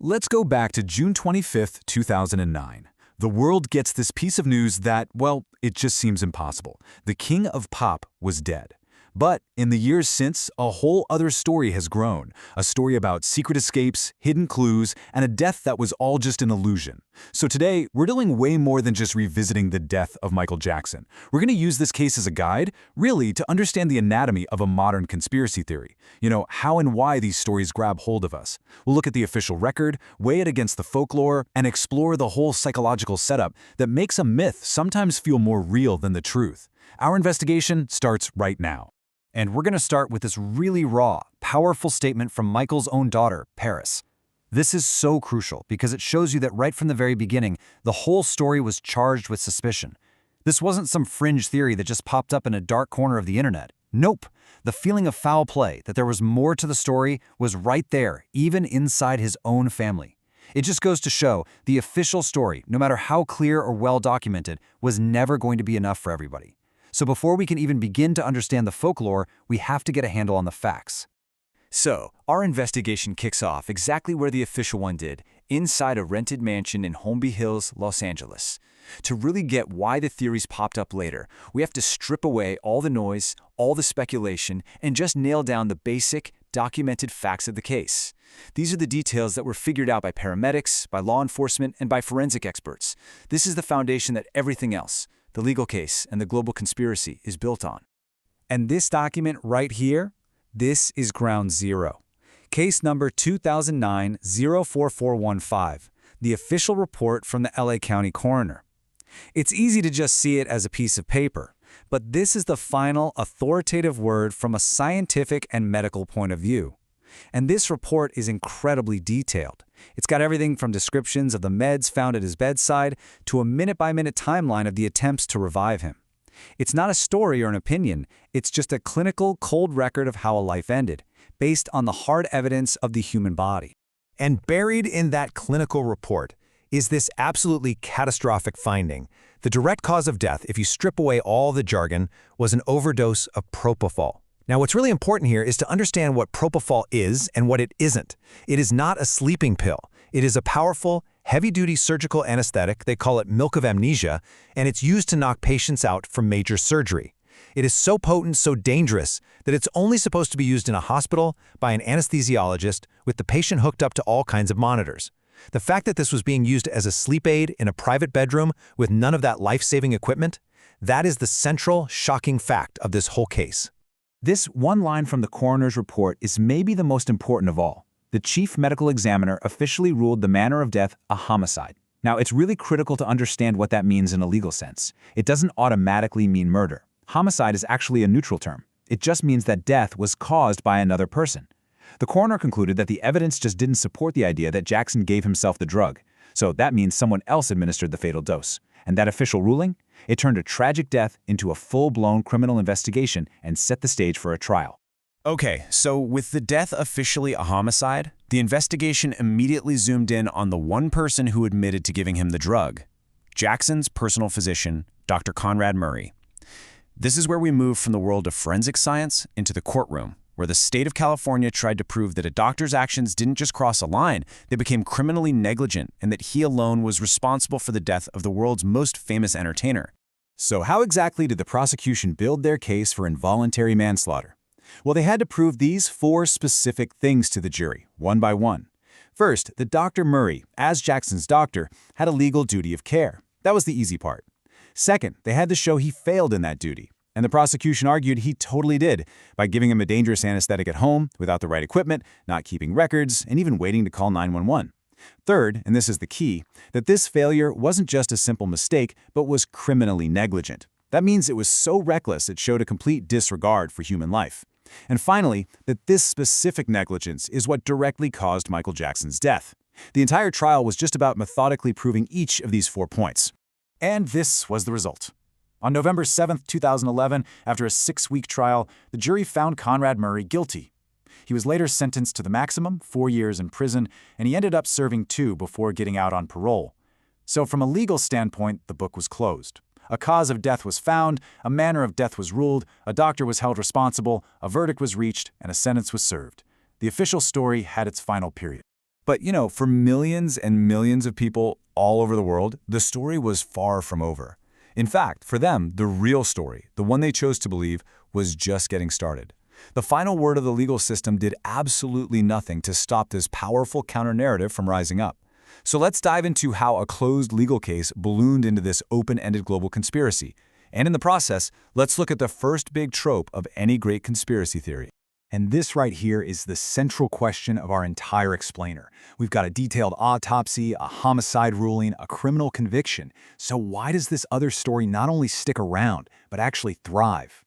Let's go back to June 25th, 2009. The world gets this piece of news that, well, it just seems impossible. The king of pop was dead. But in the years since, a whole other story has grown. A story about secret escapes, hidden clues, and a death that was all just an illusion. So today, we're doing way more than just revisiting the death of Michael Jackson. We're going to use this case as a guide, really, to understand the anatomy of a modern conspiracy theory. How and why these stories grab hold of us. We'll look at the official record, weigh it against the folklore, and explore the whole psychological setup that makes a myth sometimes feel more real than the truth. Our investigation starts right now. And we're going to start with this really raw, powerful statement from Michael's own daughter, Paris. This is so crucial because it shows you that right from the very beginning, the whole story was charged with suspicion. This wasn't some fringe theory that just popped up in a dark corner of the internet. Nope. The feeling of foul play, that there was more to the story, was right there, even inside his own family. It just goes to show the official story, no matter how clear or well documented, was never going to be enough for everybody. So before we can even begin to understand the folklore, we have to get a handle on the facts. So, our investigation kicks off exactly where the official one did, inside a rented mansion in Holmby Hills, Los Angeles. To really get why the theories popped up later, we have to strip away all the noise, all the speculation, and just nail down the basic, documented facts of the case. These are the details that were figured out by paramedics, by law enforcement, and by forensic experts. This is the foundation that everything else, the legal case and the global conspiracy, is built on. And this document right here, this is ground zero. Case number 2009-04415, the official report from the LA County coroner. It's easy to just see it as a piece of paper, but this is the final authoritative word from a scientific and medical point of view. And this report is incredibly detailed. It's got everything from descriptions of the meds found at his bedside to a minute-by-minute timeline of the attempts to revive him. It's not a story or an opinion, it's just a clinical, cold record of how a life ended, based on the hard evidence of the human body. And buried in that clinical report is this absolutely catastrophic finding. The direct cause of death, if you strip away all the jargon, was an overdose of propofol. Now, what's really important here is to understand what propofol is and what it isn't. It is not a sleeping pill. It is a powerful, heavy-duty surgical anesthetic. They call it milk of amnesia, and it's used to knock patients out from major surgery. It is so potent, so dangerous, that it's only supposed to be used in a hospital by an anesthesiologist with the patient hooked up to all kinds of monitors. The fact that this was being used as a sleep aid in a private bedroom with none of that life-saving equipment, that is the central, shocking fact of this whole case. This one line from the coroner's report is maybe the most important of all. The chief medical examiner officially ruled the manner of death a homicide. Now, it's really critical to understand what that means in a legal sense. It doesn't automatically mean murder. Homicide is actually a neutral term. It just means that death was caused by another person. The coroner concluded that the evidence just didn't support the idea that Jackson gave himself the drug. So that means someone else administered the fatal dose. And that official ruling? It turned a tragic death into a full-blown criminal investigation and set the stage for a trial. Okay, so with the death officially a homicide, the investigation immediately zoomed in on the one person who admitted to giving him the drug, Jackson's personal physician, Dr. Conrad Murray. This is where we move from the world of forensic science into the courtroom, where the state of California tried to prove that a doctor's actions didn't just cross a line, they became criminally negligent, and that he alone was responsible for the death of the world's most famous entertainer. So how exactly did the prosecution build their case for involuntary manslaughter? Well, they had to prove these 4 specific things to the jury, one by one. First, that Dr. Murray, as Jackson's doctor, had a legal duty of care. That was the easy part. Second, they had to show he failed in that duty. And the prosecution argued he totally did, by giving him a dangerous anesthetic at home, without the right equipment, not keeping records, and even waiting to call 911. Third, and this is the key, that this failure wasn't just a simple mistake, but was criminally negligent. That means it was so reckless it showed a complete disregard for human life. And finally, that this specific negligence is what directly caused Michael Jackson's death. The entire trial was just about methodically proving each of these 4 points. And this was the result. On November 7, 2011, after a 6-week trial, the jury found Conrad Murray guilty. He was later sentenced to the maximum, 4 years in prison, and he ended up serving 2 before getting out on parole. So from a legal standpoint, the book was closed. A cause of death was found, a manner of death was ruled, a doctor was held responsible, a verdict was reached, and a sentence was served. The official story had its final period. But, for millions and millions of people all over the world, the story was far from over. In fact, for them, the real story, the one they chose to believe, was just getting started. The final word of the legal system did absolutely nothing to stop this powerful counter-narrative from rising up. So let's dive into how a closed legal case ballooned into this open-ended global conspiracy. And in the process, let's look at the first big trope of any great conspiracy theory. And this right here is the central question of our entire explainer. We've got a detailed autopsy, a homicide ruling, a criminal conviction. So why does this other story not only stick around, but actually thrive?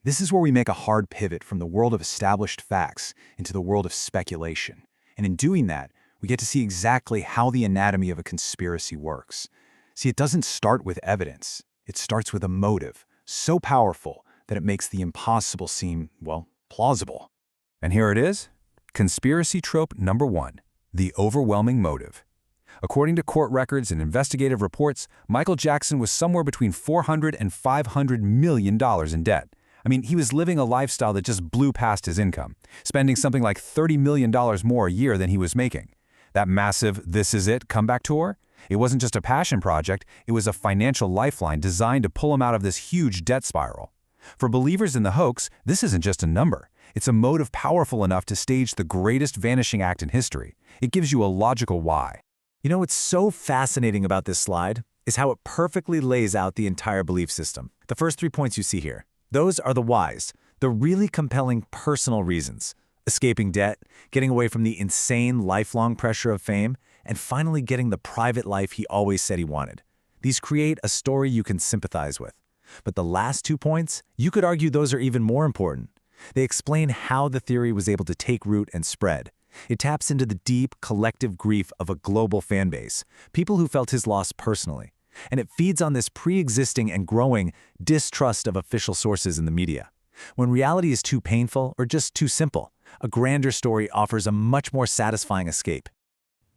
This is where we make a hard pivot from the world of established facts into the world of speculation. And in doing that, we get to see exactly how the anatomy of a conspiracy works. See, it doesn't start with evidence. It starts with a motive so powerful that it makes the impossible seem, well, plausible. And here it is, conspiracy trope number 1, the overwhelming motive. According to court records and investigative reports, Michael Jackson was somewhere between $400 and $500 million in debt. I mean, he was living a lifestyle that just blew past his income, spending something like $30 million more a year than he was making. That massive This Is It comeback tour? It wasn't just a passion project, it was a financial lifeline designed to pull him out of this huge debt spiral. For believers in the hoax, this isn't just a number. It's a motive powerful enough to stage the greatest vanishing act in history. It gives you a logical why. You know what's so fascinating about this slide is how it perfectly lays out the entire belief system. The first 3 points you see here, those are the whys, the really compelling personal reasons. Escaping debt, getting away from the insane lifelong pressure of fame, and finally getting the private life he always said he wanted. These create a story you can sympathize with. But the last 2 points, you could argue those are even more important. They explain how the theory was able to take root and spread. It taps into the deep, collective grief of a global fan base, people who felt his loss personally. And it feeds on this pre-existing and growing distrust of official sources in the media. When reality is too painful or just too simple, a grander story offers a much more satisfying escape.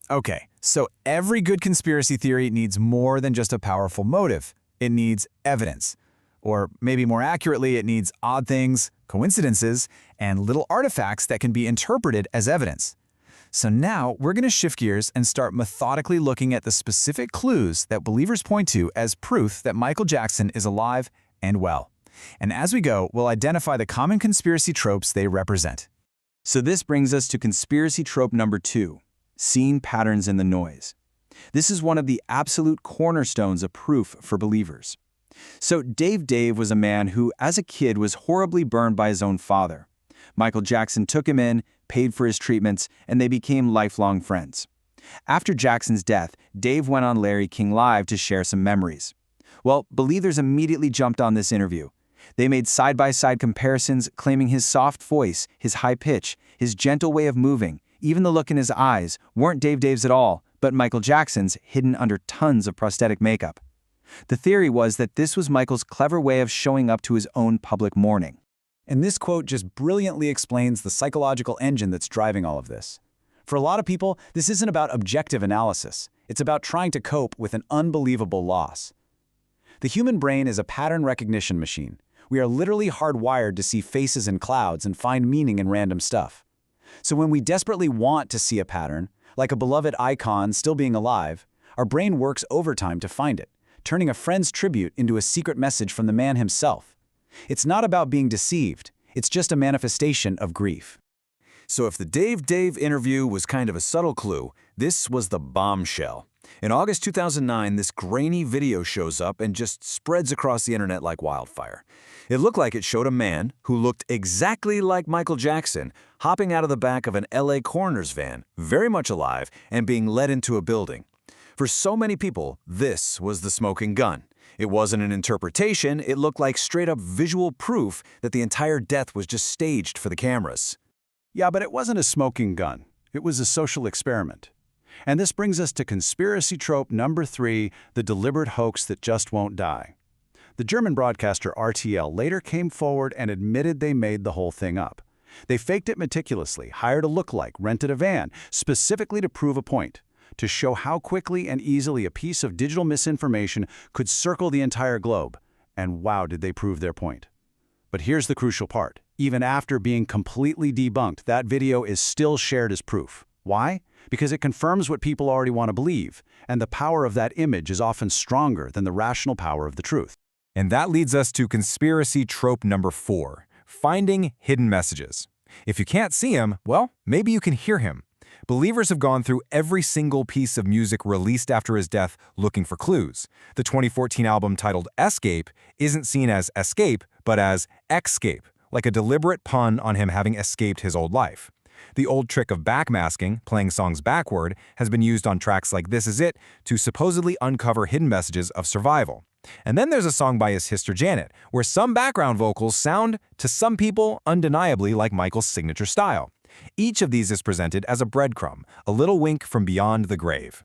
Okay, so every good conspiracy theory needs more than just a powerful motive. It needs evidence. Or maybe more accurately, it needs odd things, coincidences, and little artifacts that can be interpreted as evidence. So now we're going to shift gears and start methodically looking at the specific clues that believers point to as proof that Michael Jackson is alive and well. And as we go, we'll identify the common conspiracy tropes they represent. So this brings us to conspiracy trope number 2, seeing patterns in the noise. This is one of the absolute cornerstones of proof for believers. So Dave was a man who, as a kid, was horribly burned by his own father. Michael Jackson took him in, paid for his treatments, and they became lifelong friends. After Jackson's death, Dave went on Larry King Live to share some memories. Well, believers immediately jumped on this interview. They made side-by-side comparisons, claiming his soft voice, his high pitch, his gentle way of moving, even the look in his eyes, weren't Dave's at all, but Michael Jackson's, hidden under tons of prosthetic makeup. The theory was that this was Michael's clever way of showing up to his own public mourning. And this quote just brilliantly explains the psychological engine that's driving all of this. For a lot of people, this isn't about objective analysis. It's about trying to cope with an unbelievable loss. The human brain is a pattern recognition machine. We are literally hardwired to see faces in clouds and find meaning in random stuff. So when we desperately want to see a pattern, like a beloved icon still being alive, our brain works overtime to find it, turning a friend's tribute into a secret message from the man himself. It's not about being deceived, it's just a manifestation of grief. So if the Dave interview was kind of a subtle clue, this was the bombshell. In August 2009, this grainy video shows up and just spreads across the internet like wildfire. It looked like it showed a man who looked exactly like Michael Jackson hopping out of the back of an LA coroner's van, very much alive, and being led into a building. For so many people, this was the smoking gun. It wasn't an interpretation, it looked like straight-up visual proof that the entire death was just staged for the cameras. Yeah, but it wasn't a smoking gun. It was a social experiment. And this brings us to conspiracy trope number 3, the deliberate hoax that just won't die. The German broadcaster RTL later came forward and admitted they made the whole thing up. They faked it meticulously, hired a lookalike, rented a van, specifically to prove a point, to show how quickly and easily a piece of digital misinformation could circle the entire globe. And wow, did they prove their point. But here's the crucial part. Even after being completely debunked, that video is still shared as proof. Why? Because it confirms what people already want to believe, and the power of that image is often stronger than the rational power of the truth. And that leads us to conspiracy trope number 4, finding hidden messages. If you can't see him, well, maybe you can hear him. Believers have gone through every single piece of music released after his death looking for clues. The 2014 album titled Escape isn't seen as escape, but as escape, like a deliberate pun on him having escaped his old life. The old trick of backmasking, playing songs backward, has been used on tracks like This Is It to supposedly uncover hidden messages of survival. And then there's a song by his sister Janet, where some background vocals sound, to some people, undeniably like Michael's signature style. Each of these is presented as a breadcrumb, a little wink from beyond the grave.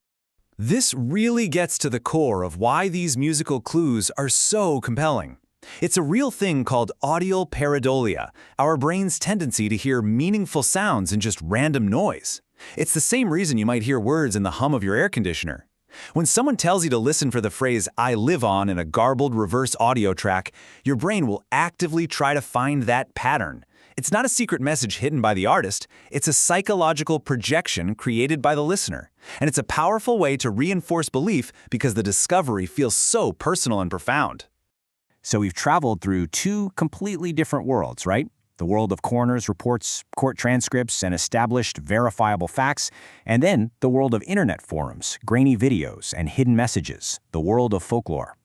This really gets to the core of why these musical clues are so compelling. It's a real thing called audial pareidolia, our brain's tendency to hear meaningful sounds in just random noise. It's the same reason you might hear words in the hum of your air conditioner. When someone tells you to listen for the phrase "I live on" in a garbled reverse audio track, your brain will actively try to find that pattern. It's not a secret message hidden by the artist, it's a psychological projection created by the listener. And it's a powerful way to reinforce belief because the discovery feels so personal and profound. So we've traveled through 2 completely different worlds, right? The world of coroners, reports, court transcripts, and established verifiable facts, and then the world of internet forums, grainy videos, and hidden messages, the world of folklore.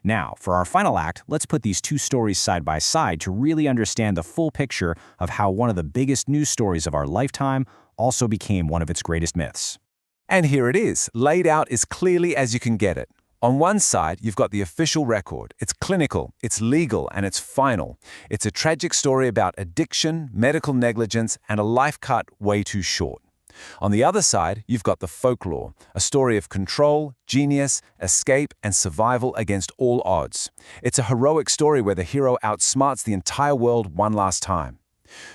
Now, for our final act, let's put these 2 stories side by side to really understand the full picture of how one of the biggest news stories of our lifetime also became one of its greatest myths. And here it is, laid out as clearly as you can get it. On one side, you've got the official record. It's clinical, it's legal, and it's final. It's a tragic story about addiction, medical negligence, and a life cut way too short. On the other side, you've got the folklore, a story of control, genius, escape, and survival against all odds. It's a heroic story where the hero outsmarts the entire world one last time.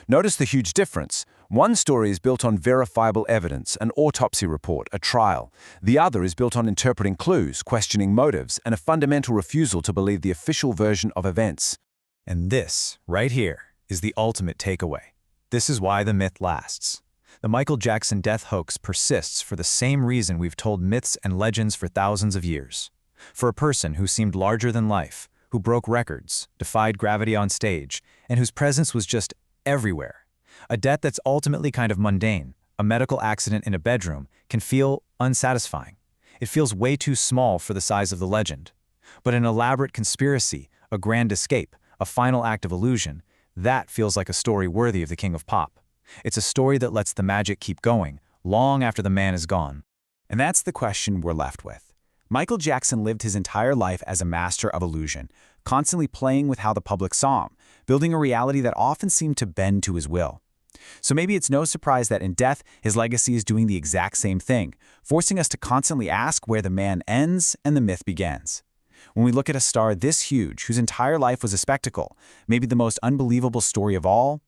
Notice the huge difference. One story is built on verifiable evidence, an autopsy report, a trial. The other is built on interpreting clues, questioning motives, and a fundamental refusal to believe the official version of events. And this, right here, is the ultimate takeaway. This is why the myth lasts. The Michael Jackson death hoax persists for the same reason we've told myths and legends for thousands of years. For a person who seemed larger than life, who broke records, defied gravity on stage, and whose presence was just everywhere. A death that's ultimately kind of mundane, a medical accident in a bedroom, can feel unsatisfying. It feels way too small for the size of the legend. But an elaborate conspiracy, a grand escape, a final act of illusion, that feels like a story worthy of the King of Pop. It's a story that lets the magic keep going, long after the man is gone. And that's the question we're left with. Michael Jackson lived his entire life as a master of illusion, constantly playing with how the public saw him, building a reality that often seemed to bend to his will. So maybe it's no surprise that in death, his legacy is doing the exact same thing, forcing us to constantly ask where the man ends and the myth begins. When we look at a star this huge, whose entire life was a spectacle, maybe the most unbelievable story of all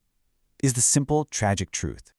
is the simple, tragic truth.